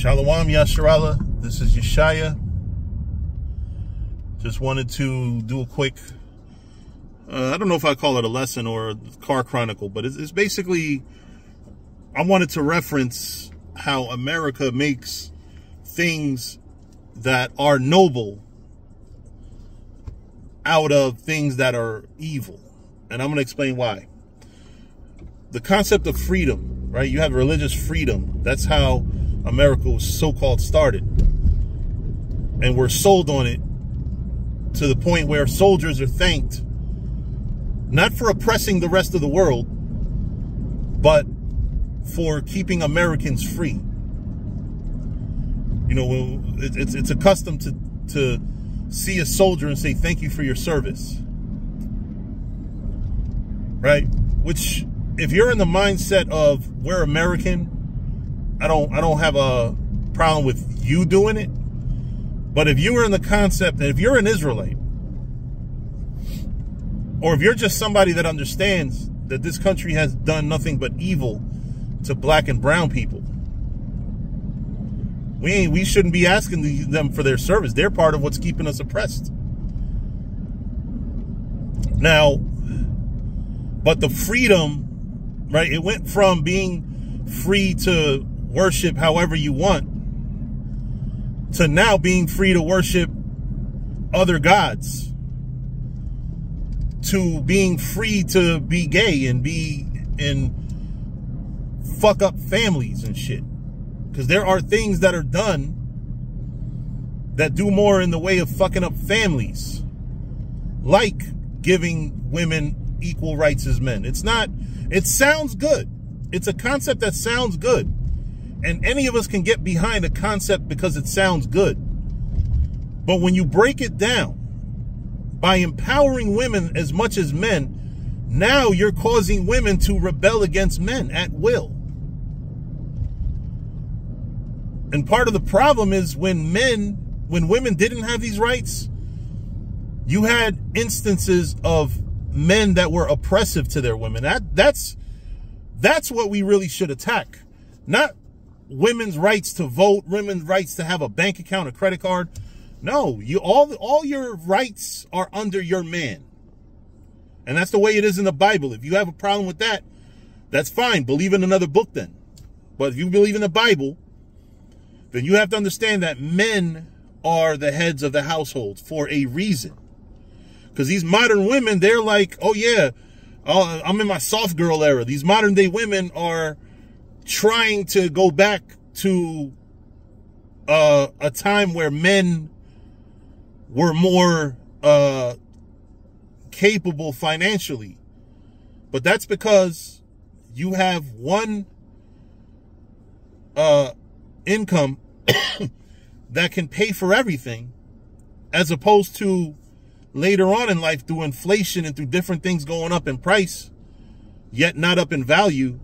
Shalom Yasharallah, this is Yeshaya. Just wanted to do a quick, I don't know if I call it a lesson or a car chronicle, but it's basically, I wanted to reference how America makes things that are noble out of things that are evil. And I'm going to explain why. The concept of freedom, right? You have religious freedom. That's how America was so-called started. And we're sold on it to the point where soldiers are thanked not for oppressing the rest of the world, but for keeping Americans free. You know, it's a custom to see a soldier and say, thank you for your service. Right? Which, if you're in the mindset of we're American, I don't have a problem with you doing it. But if you were in the concept that if you're an Israelite, or if you're just somebody that understands that this country has done nothing but evil to black and brown people, we shouldn't be asking them for their service. They're part of what's keeping us oppressed. Now, but the freedom, right? It went from being free to worship however you want to now being free to worship other gods, to being free to be gay and fuck up families and shit. Because there are things that are done that do more in the way of fucking up families, like giving women equal rights as men. It sounds good. It's a concept that sounds good. And any of us can get behind a concept because it sounds good. But when you break it down by empowering women as much as men, now you're causing women to rebel against men at will. And part of the problem is when women didn't have these rights, you had instances of men that were oppressive to their women. That's what we really should attack. Not women's rights to vote, women's rights to have a bank account, a credit card. No, all your rights are under your man. And that's the way it is in the Bible. If you have a problem with that, that's fine. Believe in another book then. But if you believe in the Bible, then you have to understand that men are the heads of the household for a reason. Because these modern women, they're like, oh yeah, I'm in my soft girl era. These modern day women are trying to go back to a time where men were more capable financially. But that's because you have one income that can pay for everything, as opposed to later on in life through inflation and through different things going up in price, yet not up in value.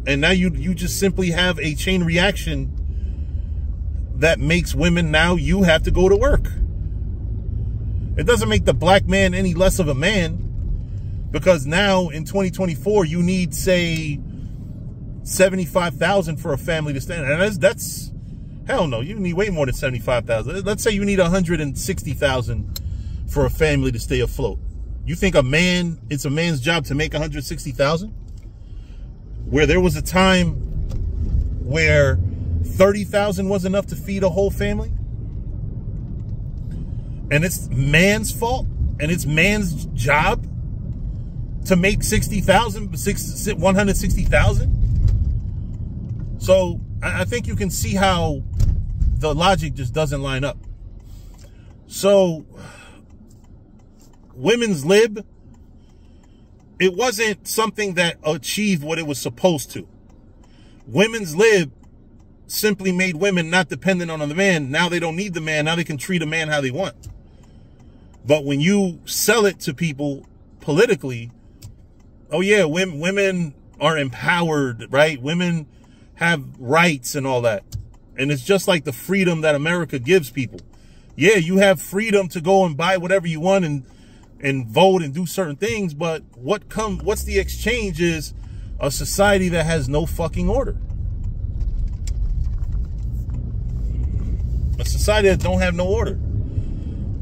And now you just simply have a chain reaction that makes women, now you have to go to work. It doesn't make the black man any less of a man, because now in 2024, you need, say, $75,000 for a family to stand. And that's hell no, you need way more than $75,000. Let's say you need $160,000 for a family to stay afloat. You think it's a man's job to make $160,000? Where there was a time where $30,000 was enough to feed a whole family, and it's man's fault and it's man's job to make $160,000. So I think you can see how the logic just doesn't line up. So women's lib, it wasn't something that achieved what it was supposed to. Women's lib simply made women not dependent on the man. Now they don't need the man. Now they can treat a man how they want. But when you sell it to people politically, oh yeah, women are empowered, right? Women have rights and all that. And it's just like the freedom that America gives people. Yeah, you have freedom to go and buy whatever you want and vote and do certain things, but what's the exchange is a society that has no fucking order. A society that don't have no order.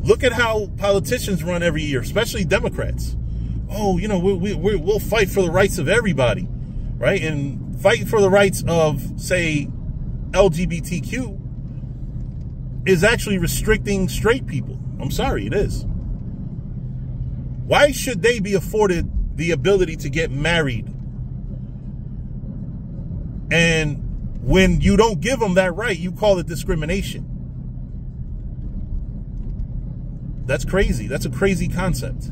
Look at how politicians run every year, especially Democrats. Oh, you know, we'll fight for the rights of everybody, right? And fighting for the rights of, say, LGBTQ is actually restricting straight people. I'm sorry, it is. Why should they be afforded the ability to get married? And when you don't give them that right, you call it discrimination. That's crazy. That's a crazy concept.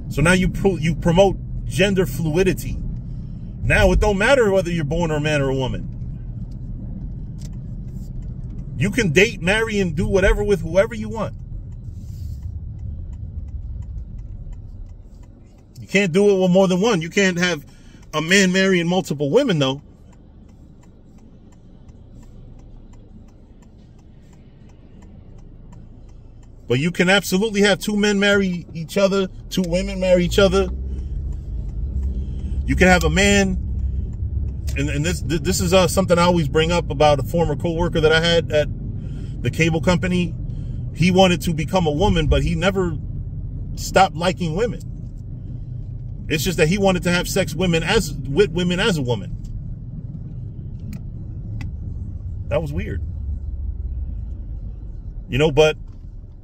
So now you promote gender fluidity. Now it don't matter whether you're born a man or a woman. You can date, marry, and do whatever with whoever you want. You can't do it with more than one. You can't have a man marrying multiple women, though. But you can absolutely have two men marry each other, two women marry each other. You can have a man, and this is something I always bring up about a former coworker that I had at the cable company. He wanted to become a woman, but he never stopped liking women. It's just that he wanted to have sex with women as a woman. That was weird. You know, but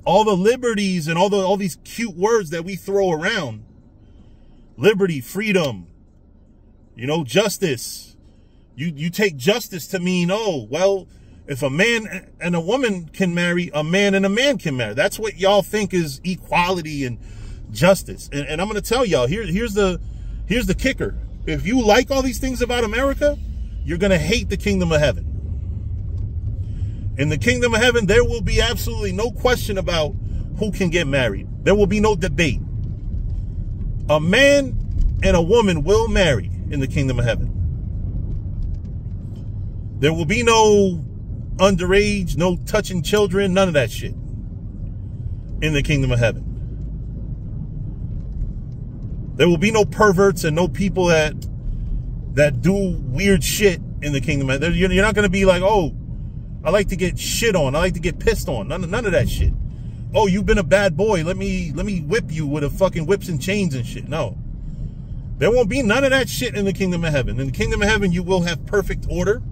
all the liberties and all these cute words that we throw around, liberty, freedom, you know, justice, you take justice to mean, oh, well, if a man and a woman can marry, a man and a man can marry. That's what y'all think is equality and justice. And I'm going to tell y'all, here's the kicker. If you like all these things about America, you're going to hate the kingdom of heaven. In the kingdom of heaven, there will be absolutely no question about who can get married. There will be no debate. A man and a woman will marry in the kingdom of heaven. There will be no underage, no touching children, none of that shit in the kingdom of heaven. There will be no perverts and no people that do weird shit in the kingdom of heaven. You're not going to be like, oh, I like to get shit on. I like to get pissed on. None of that shit. Oh, you've been a bad boy. Let me whip you with a fucking whips and chains and shit. No. There won't be none of that shit in the kingdom of heaven. In the kingdom of heaven, you will have perfect order.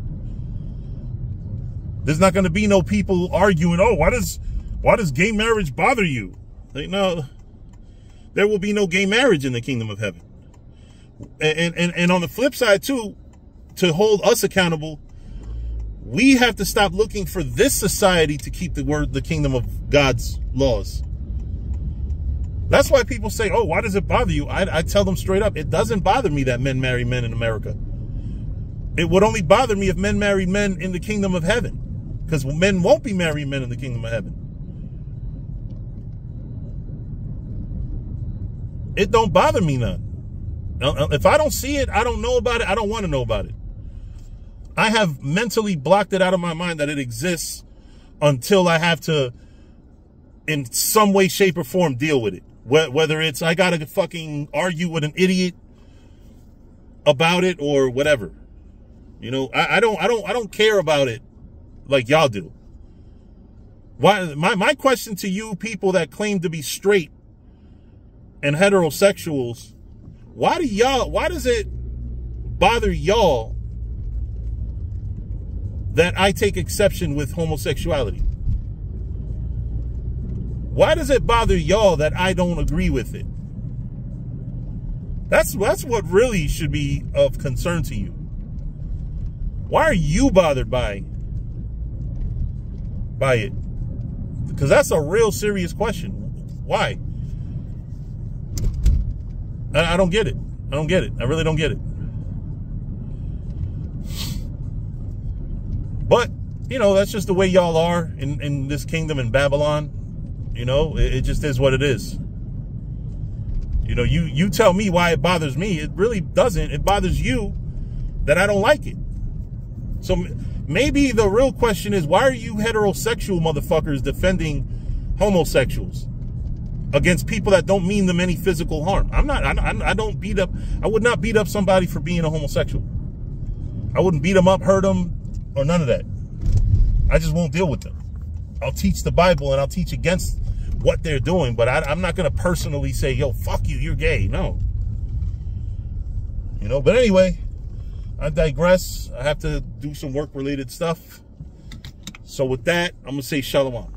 There's not going to be no people arguing, oh, why does gay marriage bother you? Like, no. There will be no gay marriage in the kingdom of heaven. And on the flip side, too, to hold us accountable, we have to stop looking for this society to keep the kingdom of God's laws. That's why people say, oh, why does it bother you? I tell them straight up, it doesn't bother me that men marry men in America. It would only bother me if men married men in the kingdom of heaven. Because men won't be marrying men in the kingdom of heaven. It don't bother me none. If I don't see it, I don't know about it, I don't want to know about it. I have mentally blocked it out of my mind that it exists until I have to, in some way, shape, or form, deal with it. Whether it's I gotta fucking argue with an idiot about it or whatever. You know, I don't care about it like y'all do. Why? My question to you people that claim to be straight and heterosexuals, why does it bother y'all that I take exception with homosexuality? Why does it bother y'all that I don't agree with it? That's what really should be of concern to you. Why are you bothered by it? Because that's a real serious question. Why? I don't get it. I don't get it. I really don't get it. But, you know, that's just the way y'all are in this kingdom in Babylon. You know, it just is what it is. You know, you tell me why it bothers me. It really doesn't. It bothers you that I don't like it. So maybe the real question is, why are you heterosexual motherfuckers defending homosexuals against people that don't mean them any physical harm? I don't beat up. I would not beat up somebody for being a homosexual. I wouldn't beat them up, hurt them, or none of that. I just won't deal with them. I'll teach the Bible and I'll teach against what they're doing, but I'm not going to personally say, yo, fuck you, you're gay. No. You know, but anyway, I digress. I have to do some work-related stuff. So with that, I'm going to say shalom.